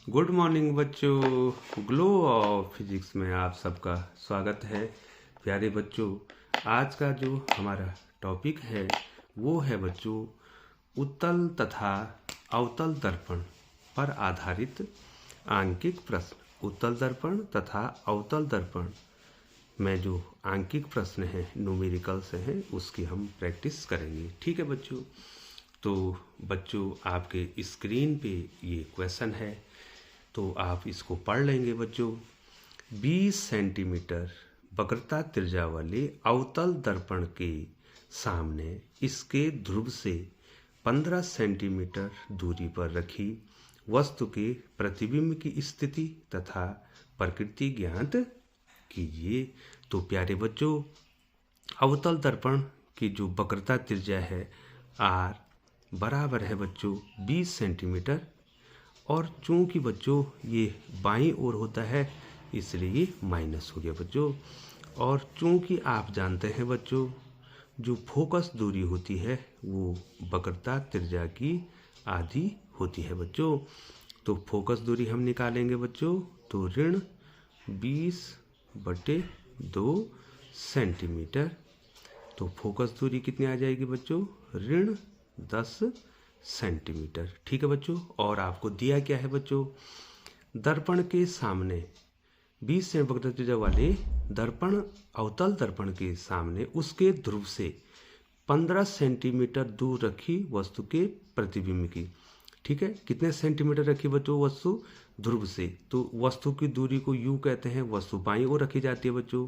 Good morning बच्चों। Glow of physics में आप सबका स्वागत है। प्यारे बच्चों, आज का जो हमारा टॉपिक है वो है बच्चों उत्तल तथा अवतल दर्पण पर आधारित आंकिक प्रश्न। उत्तल दर्पण तथा अवतल दर्पण में जो आंकिक प्रश्न हैं, न्यूमेरिकल्स हैं, उसकी हम प्रैक्टिस करेंगे। ठीक है बच्चों। तो बच्चों, आपके स्क्रीन पे ये क्वेश्चन है, तो आप इसको पढ़ लेंगे बच्चों। 20 सेंटीमीटर वक्रता त्रिज्या वाले अवतल दर्पण के सामने इसके ध्रुव से 15 सेंटीमीटर दूरी पर रखी वस्तु के प्रतिबिंब की स्थिति तथा प्रकृति ज्ञात कीजिए। तो प्यारे बच्चों, अवतल दर्पण की जो वक्रता त्रिज्या है R बराबर है बच्चों 20 सेंटीमीटर, और चूंकि बच्चों ये बाईं ओर होता है इसलिए ये माइनस हो गया बच्चों। और चूंकि आप जानते हैं बच्चों, जो फोकस दूरी होती है वो वक्रता त्रिज्या की आधी होती है बच्चों। तो फोकस दूरी हम निकालेंगे बच्चों, तो ऋण 20/2 सेंटीमीटर। तो फोकस दूरी कितनी आ जाएगी बच्चों? ऋण 10 सेंटीमीटर। ठीक है बच्चों। और आपको दिया क्या है बच्चों? दर्पण के सामने 20 सेंटीमीटर वक्रता त्रिज्या वाले दर्पण, अवतल दर्पण के सामने उसके ध्रुव से 15 सेंटीमीटर दूर रखी वस्तु के प्रतिबिंब की। ठीक है, कितने सेंटीमीटर रखी बच्चों वस्तु ध्रुव से? तो वस्तु की दूरी को यू कहते हैं, वस्तु बाईं ओर रखी जाती है बच्चों।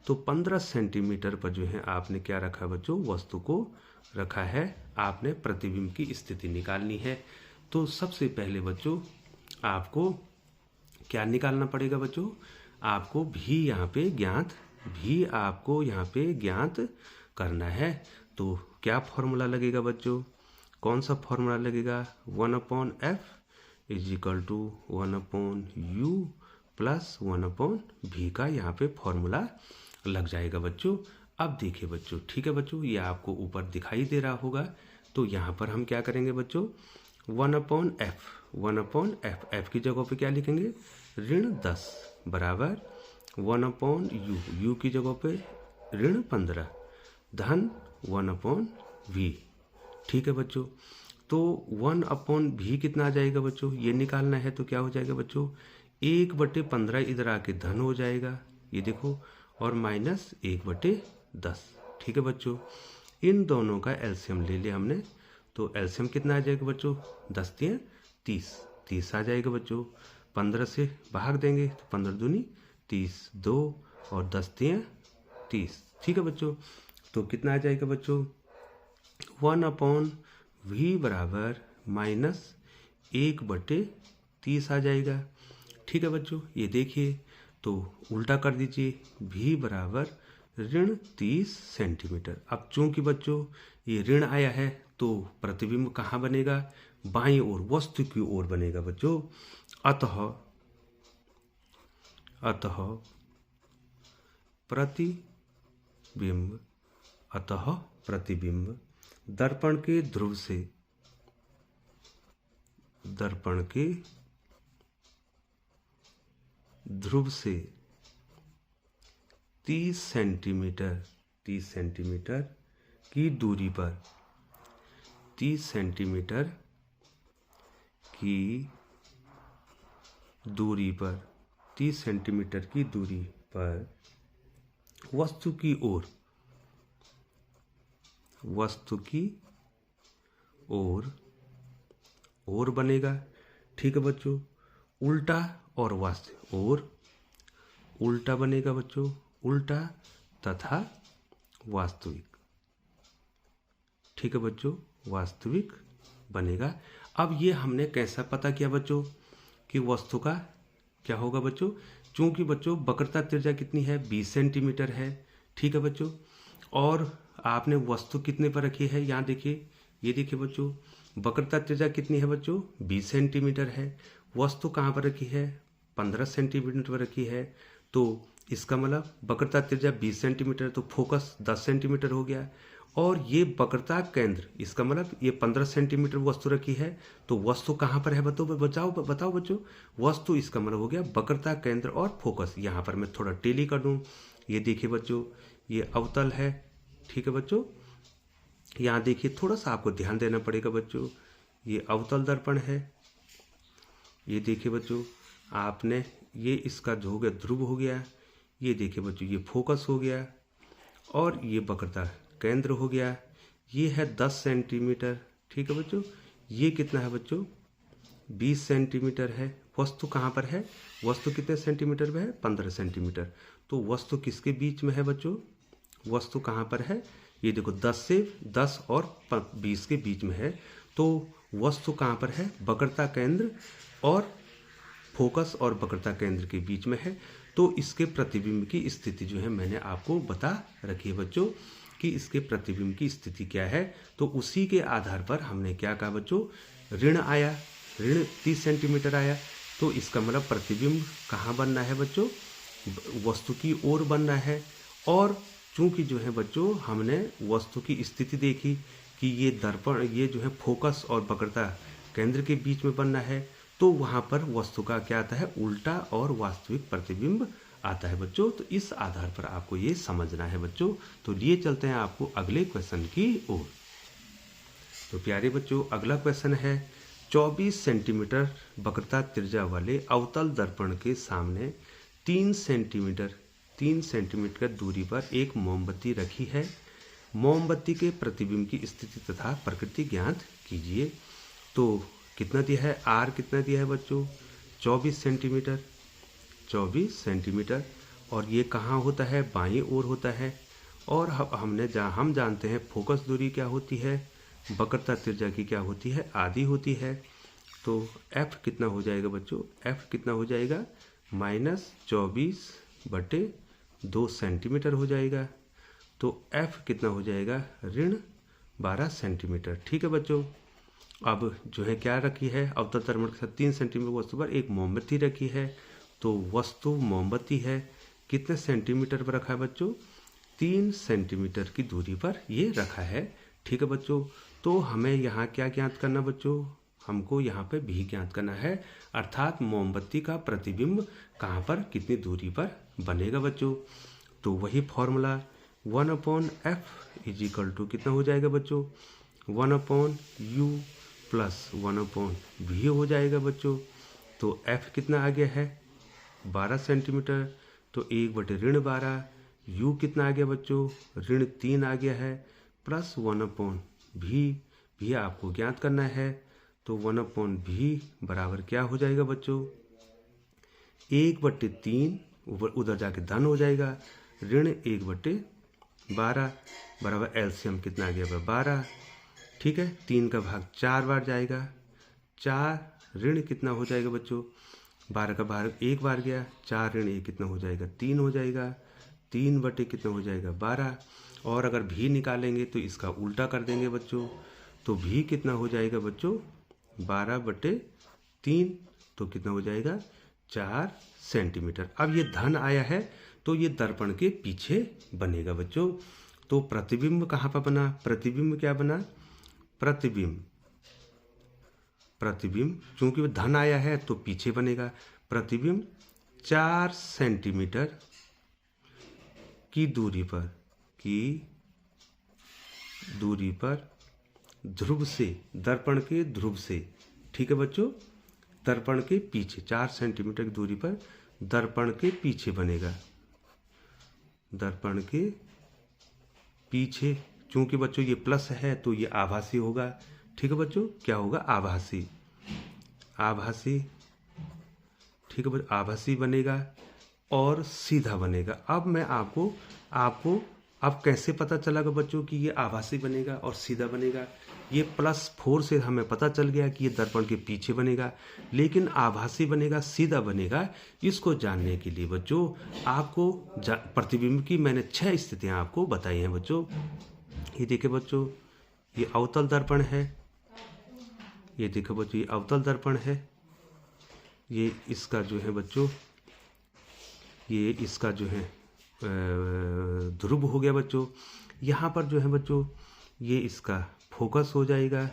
तो 15 सेंटीमीटर पर जो है आपने क्या रखा बच्चों? वस्तु को रखा है। आपने प्रतिबिंब की स्थिति निकालनी है। तो सबसे पहले बच्चों आपको क्या निकालना पड़ेगा बच्चों? आपको भी यहाँ पे ज्ञात करना है। तो क्या फॉर्मूला लगेगा बच्चों? कौन सा फॉर्मूला लगेगा? 1/f = 1/u + 1/v का यहाँ पे फॉर्मूला लग जाएगा बच्चों। अब देखिए बच्चों, ठीक है बच्चों, ये आपको ऊपर दिखाई दे रहा होगा। तो यहाँ पर हम क्या करेंगे बच्चों? 1/f f की जगह पे क्या लिखेंगे? ऋण 10 बराबर 1/u, u की जगह पे ऋण 15 धन 1/v। ठीक है बच्चों। तो 1/v कितना आ जाएगा बच्चों? ये निकालना है। तो क्या हो जाएगा बच्चों? 1/15 इधर आके धन हो जाएगा, ये देखो, और माइनस 1/10। ठीक है बच्चों। इन दोनों का एलसीएम ले लिया हमने। तो एलसीएम कितना आ जाएगा बच्चों? 10 × 30 आ जाएगा बच्चों। 15 से भाग देंगे तो 15 दूनी 30, 2 और 10 × 30। ठीक है बच्चों। तो कितना आ जाएगा बच्चों? 1/v बराबर -1/30 आ जाएगा। ठीक है बच्चों। ये देखिए, तो उल्टा कर दीजिए, v बराबर ऋण 30 सेंटीमीटर। अब चूंकि बच्चों ये ऋण आया है तो प्रतिबिंब कहाँ बनेगा? बाईं ओर, वस्तु की ओर बनेगा बच्चों। अतः प्रतिबिंब दर्पण के ध्रुव से 30 सेंटीमीटर की दूरी पर 30 सेंटीमीटर की दूरी पर वस्तु की ओर बनेगा। ठीक है बच्चों। उल्टा और वास्तविक ओर, उल्टा बनेगा बच्चों, उल्टा तथा वास्तविक। ठीक है बच्चों, वास्तविक बनेगा। अब ये हमने कैसा पता किया बच्चों कि वस्तु का क्या होगा बच्चों? चूंकि बच्चों वक्रता त्रिज्या कितनी है? 20 सेंटीमीटर है। ठीक है बच्चों। और आपने वस्तु कितने पर रखी है? यहाँ देखिए, ये देखिए बच्चों, वक्रता त्रिज्या कितनी है बच्चों? 20 सेंटीमीटर है। वस्तु कहाँ पर रखी है? 15 सेंटीमीटर पर रखी है। तो इसका मतलब वक्रता त्रिज्या 20 सेंटीमीटर, तो फोकस 10 सेंटीमीटर हो गया। और ये वक्रता केंद्र, इसका मतलब ये 15 सेंटीमीटर वस्तु रखी है, तो वस्तु कहाँ पर है बताओ बच्चों। वस्तु इसका मतलब हो गया वक्रता केंद्र और फोकस। यहाँ पर मैं थोड़ा टेली कर दूँ। ये देखिए बच्चों, ये अवतल है, ठीक है बच्चों। यहाँ देखिए, थोड़ा सा आपको ध्यान देना पड़ेगा बच्चों। ये अवतल दर्पण है। ये देखिए बच्चों, आपने ये इसका जो हो गया ध्रुव हो गया। ये देखिए बच्चों, ये फोकस हो गया और ये वक्रता केंद्र हो गया। ये है 10 सेंटीमीटर, ठीक है बच्चों। ये कितना है बच्चों, 20 सेंटीमीटर है। वस्तु कहाँ पर है, वस्तु कितने सेंटीमीटर में है, 15 सेंटीमीटर। तो वस्तु किसके बीच में है बच्चों, वस्तु कहाँ पर है, ये देखो 10 और 20 के बीच में है। तो वस्तु कहाँ पर है, वक्रता केंद्र और फोकस और वक्रता केंद्र के बीच में है। तो इसके प्रतिबिंब की स्थिति जो है मैंने आपको बता रखी है बच्चों, कि इसके प्रतिबिंब की स्थिति क्या है। तो उसी के आधार पर हमने क्या कहा बच्चों, ऋण आया, ऋण 30 सेंटीमीटर आया। तो इसका मतलब प्रतिबिंब कहाँ बनना है बच्चों, वस्तु की ओर बनना है। और चूंकि जो है बच्चों हमने वस्तु की स्थिति देखी कि ये दर्पण, ये जो है फोकस और वक्रता केंद्र के बीच में बनना है, तो वहाँ पर वस्तु का क्या आता है, उल्टा और वास्तविक प्रतिबिंब आता है बच्चों। तो इस आधार पर आपको ये समझना है बच्चों। तो लिए चलते हैं आपको अगले क्वेश्चन की ओर। तो प्यारे बच्चों, अगला क्वेश्चन है, 24 सेंटीमीटर वक्रता त्रिज्या वाले अवतल दर्पण के सामने 3 सेंटीमीटर दूरी पर एक मोमबत्ती रखी है। मोमबत्ती के प्रतिबिंब की स्थिति तथा प्रकृति ज्ञात कीजिए। तो कितना दिया है, आर कितना दिया है बच्चों, 24 सेंटीमीटर। और ये कहाँ होता है, बाईं ओर होता है। और हम जानते हैं फोकस दूरी क्या होती है, वक्रता त्रिज्या की क्या होती है, आधी होती है। तो F कितना हो जाएगा बच्चों, F कितना हो जाएगा, -24/2 सेंटीमीटर हो जाएगा। तो F कितना हो जाएगा, -12 सेंटीमीटर, ठीक है बच्चों। अब जो है क्या रखी है, अवतल दर्पण के साथ 3 सेंटीमीटर वस्तु पर एक मोमबत्ती रखी है। तो वस्तु मोमबत्ती है, कितने सेंटीमीटर पर रखा है बच्चों, 3 सेंटीमीटर की दूरी पर ये रखा है, ठीक है बच्चों। तो हमें यहाँ क्या ज्ञात करना बच्चों, हमको यहाँ पे भी ज्ञात करना है, अर्थात मोमबत्ती का प्रतिबिंब कहाँ पर कितनी दूरी पर बनेगा बच्चों। तो वही फॉर्मूला 1/f = कितना हो जाएगा बच्चों, 1/u + 1/v हो जाएगा बच्चों। तो F कितना आ गया है, 12 सेंटीमीटर। तो 1/12, U कितना आ गया बच्चों, -3 आ गया है, प्लस 1/v भी आपको ज्ञात करना है। तो 1/v बराबर क्या हो जाएगा बच्चों, 1/3, उधर जाके धन हो जाएगा, -1/12 बराबर एलसीएम कितना आ गया, 12, ठीक है। 3 का भाग 4 बार जाएगा, 4 ऋण कितना हो जाएगा बच्चों, 12 का भाग 1 बार गया, 4 ऋण 1 कितना हो जाएगा, 3 हो जाएगा, 3 बटे कितना हो जाएगा, 12। और अगर भी निकालेंगे तो इसका उल्टा कर देंगे बच्चों। तो भी कितना हो जाएगा बच्चों, 12/3, तो कितना हो जाएगा, 4 सेंटीमीटर। अब ये धन आया है तो ये दर्पण के पीछे बनेगा बच्चों। तो प्रतिबिंब कहाँ पर बना, प्रतिबिंब क्या बना, प्रतिबिंब चूंकि वो धन आया है तो पीछे बनेगा। प्रतिबिंब 4 सेंटीमीटर की दूरी पर ध्रुव से, दर्पण के ध्रुव से, ठीक है बच्चों, दर्पण के पीछे 4 सेंटीमीटर की दूरी पर दर्पण के पीछे बनेगा, दर्पण के पीछे। चूंकि बच्चों ये प्लस है तो ये आभासी होगा, ठीक है बच्चों, क्या होगा, आभासी, ठीक है बच्चों, आभासी बनेगा और सीधा बनेगा। अब मैं आपको अब कैसे पता चलेगा बच्चों कि ये आभासी बनेगा और सीधा बनेगा, ये +4 से हमें पता चल गया कि ये दर्पण के पीछे बनेगा, लेकिन आभासी बनेगा सीधा बनेगा, इसको जानने के लिए बच्चों आपको प्रतिबिंब की मैंने 6 स्थितियां आपको बताई हैं बच्चों। ये देखिए बच्चों, ये अवतल दर्पण है, ये देखो बच्चों, ये अवतल दर्पण है, ये इसका जो है बच्चों, ये इसका जो है ध्रुव हो गया बच्चों। यहाँ पर जो है बच्चों ये इसका फोकस हो जाएगा,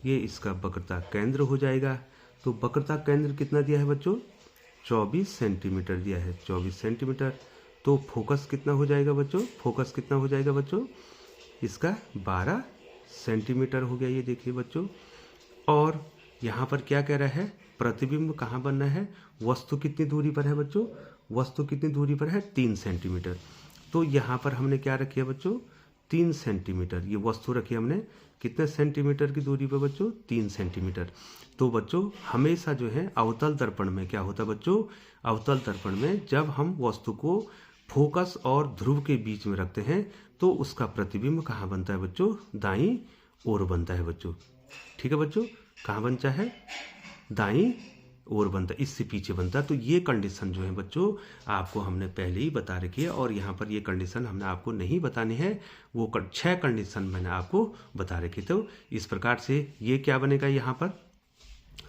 ये इसका वक्रता केंद्र हो जाएगा। तो वक्रता केंद्र कितना दिया है बच्चों? 24 सेंटीमीटर दिया है, 24 सेंटीमीटर। तो फोकस कितना हो जाएगा बच्चों? फोकस कितना हो जाएगा बच्चों? इसका 12 सेंटीमीटर हो गया, ये देखिए बच्चों। और यहाँ पर क्या कह रहा है? प्रतिबिंब कहाँ बनना है? वस्तु कितनी दूरी पर है बच्चों? वस्तु कितनी दूरी पर है? 3 सेंटीमीटर। तो यहाँ पर हमने क्या रखी है बच्चों? 3 सेंटीमीटर। ये वस्तु रखी हमने कितने सेंटीमीटर की दूरी पर बच्चों? 3 सेंटीमीटर। तो बच्चों हमेशा जो है अवतल दर्पण में क्या होता है बच्चों? अवतल दर्पण में जब हम वस्तु को फोकस और ध्रुव के बीच में रखते हैं तो उसका प्रतिबिंब कहाँ बनता है बच्चों? दाईं ओर बनता है बच्चों। ठीक है बच्चों, कहाँ बनता है? दाईं ओर बनता है, इससे पीछे बनता है। तो ये कंडीशन जो है बच्चों आपको हमने पहले ही बता रखी है, और यहाँ पर ये कंडीशन हमने आपको नहीं बतानी है, वो 6 कंडीशन मैंने आपको बता रखी। तो इस प्रकार से ये क्या बनेगा? यहाँ पर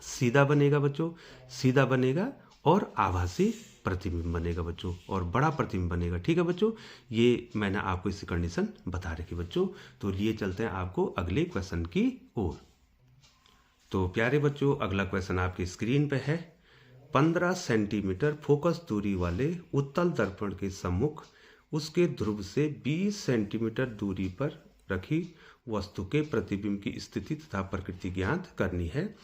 सीधा बनेगा बच्चों, सीधा बनेगा और आभासी प्रतिबिंब बनेगा बच्चों, और बड़ा प्रतिबिंब बनेगा। ठीक है बच्चों, ये मैंने आपको इसकी कंडीशन बता रखी बच्चों। तो लिए चलते हैं आपको अगले क्वेश्चन की ओर। तो प्यारे बच्चों अगला क्वेश्चन आपकी स्क्रीन पे है। 15 सेंटीमीटर फोकस दूरी वाले उत्तल दर्पण के सम्मुख उसके ध्रुव से 20 सेंटीमीटर दूरी पर रखी वस्तु के प्रतिबिंब की स्थिति तथा प्रकृति ज्ञात करनी है।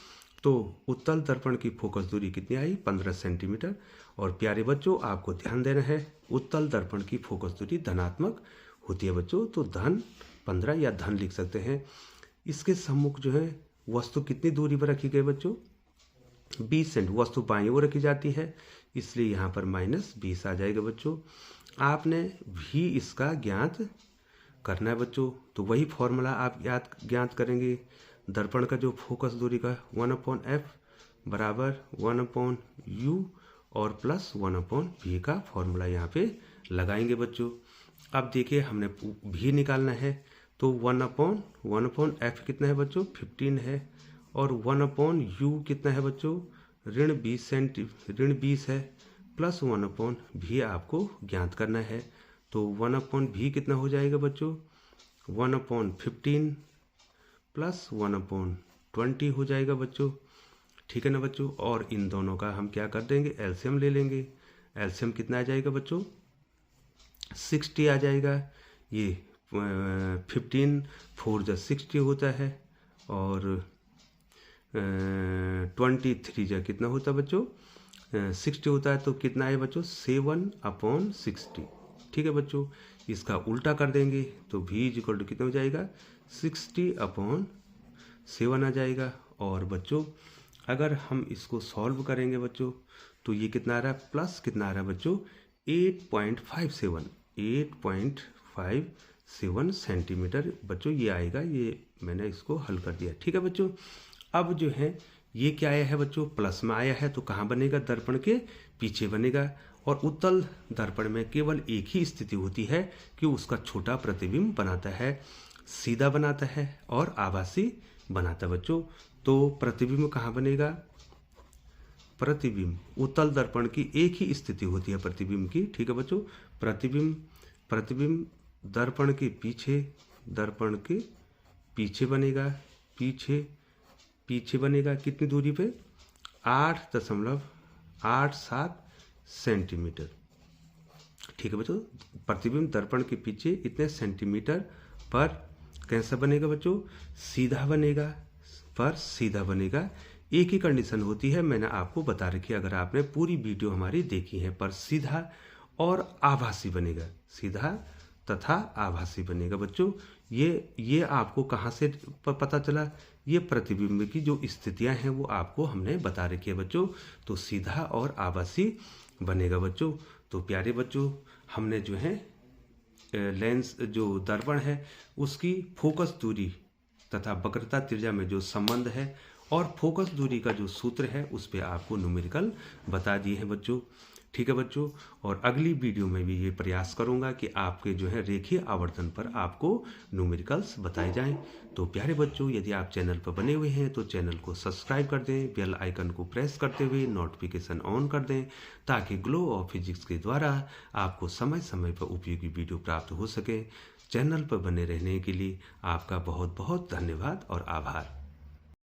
तो उत्तल दर्पण की फोकस दूरी कितनी आई? 15 सेंटीमीटर। और प्यारे बच्चों आपको ध्यान देना है, उत्तल दर्पण की फोकस दूरी धनात्मक होती है बच्चों। तो धन 15 या धन लिख सकते हैं। इसके सम्मुख जो है वस्तु कितनी दूरी पर रखी गई बच्चों? 20 सेंट। वस्तु बाईं ओर रखी जाती है, इसलिए यहाँ पर -20 आ जाएगा बच्चों। आपने भी इसका ज्ञात करना है बच्चों। तो वही फॉर्मूला आप ज्ञात करेंगे। दर्पण का जो फोकस दूरी का 1/f बराबर 1/u और प्लस 1/v का फॉर्मूला यहाँ पे लगाएंगे बच्चों। अब देखिए हमने भी निकालना है। तो 1/f कितना है बच्चों? 15 है। और 1/u कितना है बच्चों? -20 है। प्लस 1/v आपको ज्ञात करना है। तो 1/v कितना हो जाएगा बच्चों? 1/15 प्लस 1/20 हो जाएगा बच्चों। ठीक है ना बच्चों। और इन दोनों का हम क्या कर देंगे? एलसीएम ले लेंगे। एलसीएम कितना आ जाएगा बच्चों? 60 आ जाएगा। ये 15 4 60 होता है, और 23 कितना होता है बच्चों? 60 होता है। तो कितना है बच्चों? 7/60। ठीक है बच्चों, इसका उल्टा कर देंगे तो v = कितना हो जाएगा? 60/7 आ जाएगा। और बच्चों अगर हम इसको सॉल्व करेंगे बच्चों तो ये कितना आ रहा है? प्लस कितना आ रहा है बच्चों? 8.57 सेंटीमीटर बच्चों ये आएगा। ये मैंने इसको हल कर दिया। ठीक है बच्चों। अब जो है ये क्या आया है बच्चों? प्लस में आया है। तो कहाँ बनेगा? दर्पण के पीछे बनेगा। और उत्तल दर्पण में केवल एक ही स्थिति होती है कि उसका छोटा प्रतिबिंब बनाता है, सीधा बनाता है और आभासी बनाता है बच्चों। तो प्रतिबिंब कहाँ बनेगा? प्रतिबिंब उत्तल दर्पण की एक ही स्थिति होती है प्रतिबिंब की। ठीक है बच्चों। प्रतिबिंब दर्पण के पीछे बनेगा। पीछे बनेगा कितनी दूरी पे? 8.87 सेंटीमीटर। ठीक है बच्चों। प्रतिबिंब दर्पण के पीछे इतने सेंटीमीटर पर कैसा बनेगा बच्चों? सीधा बनेगा। पर सीधा बनेगा। एक ही कंडीशन होती है, मैंने आपको बता रखी है अगर आपने पूरी वीडियो हमारी देखी है। पर सीधा और आभासी बनेगा। सीधा तथा आभासी बनेगा बच्चों। ये आपको कहाँ से पता चला? ये प्रतिबिंब की जो स्थितियां हैं वो आपको हमने बता रखी है बच्चों। तो सीधा और आभासी बनेगा बच्चों। तो प्यारे बच्चों हमने जो है लेंस जो दर्पण है उसकी फोकस दूरी तथा वक्रता त्रिज्या में जो संबंध है और फोकस दूरी का जो सूत्र है उस पे आपको न्यूमेरिकल बता दिए हैं बच्चों। ठीक है बच्चों। और अगली वीडियो में भी ये प्रयास करूंगा कि आपके जो है रेखीय आवर्तन पर आपको न्यूमेरिकल्स बताए जाएं। तो प्यारे बच्चों यदि आप चैनल पर बने हुए हैं तो चैनल को सब्सक्राइब कर दें, बेल आइकन को प्रेस करते हुए नोटिफिकेशन ऑन कर दें ताकि ग्लो ऑफ फिजिक्स के द्वारा आपको समय समय पर उपयोगी वीडियो प्राप्त हो सके। चैनल पर बने रहने के लिए आपका बहुत बहुत धन्यवाद और आभार।